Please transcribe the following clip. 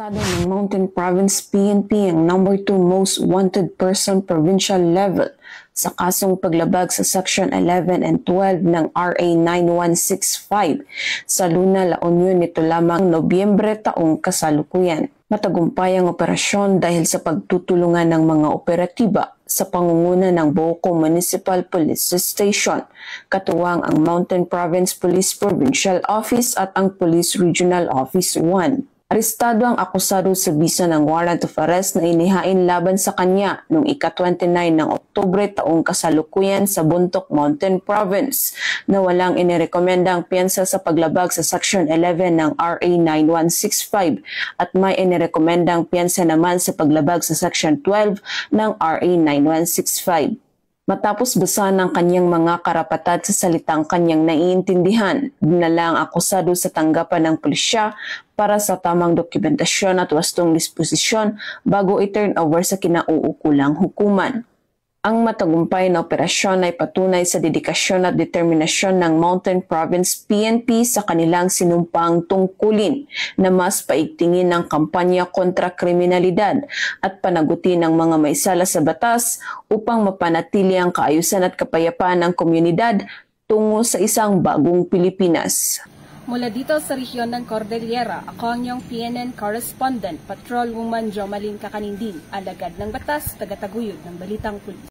Arestado ng Mountain Province PNP ang number 2 most wanted person provincial level sa kasong paglabag sa Section 11 and 12 ng RA 9165 sa Luna, La Union nito lamang Nobyembre taong kasalukuyan. Matagumpay ang operasyon dahil sa pagtutulungan ng mga operatiba sa pangunguna ng Boco Municipal Police Station, katuwang ang Mountain Province Police Provincial Office at ang Police Regional Office 1. Arestado ang akusado sa bisa ng warrant of arrest na inihain laban sa kanya noong ika-29 ng Oktubre taong kasalukuyan sa Bontoc Mountain Province na walang inirekomendang piyansa sa paglabag sa Section 11 ng RA 9165 at may inirekomendang piyansa naman sa paglabag sa Section 12 ng RA 9165. Matapos basahan ng kanyang mga karapatan sa salitang kanyang naiintindihan, dinala ang akusado sa tanggapan ng pulisya para sa tamang dokumentasyon at wastong disposisyon bago i-turn over sa kinauukulang hukuman. Ang matagumpay na operasyon ay patunay sa dedikasyon at determinasyon ng Mountain Province PNP sa kanilang sinumpang tungkulin na mas paigtingin ng kampanya kontra kriminalidad at panagutin ang mga may sala sa batas upang mapanatili ang kaayusan at kapayapaan ng komunidad tungo sa isang bagong Pilipinas. Mula dito sa rehiyon ng Cordillera, ako ang iyong PNN correspondent, Patrolwoman Jomalyn Kakanindin, alagad ng batas, tagataguyod ng Balitang Pulis.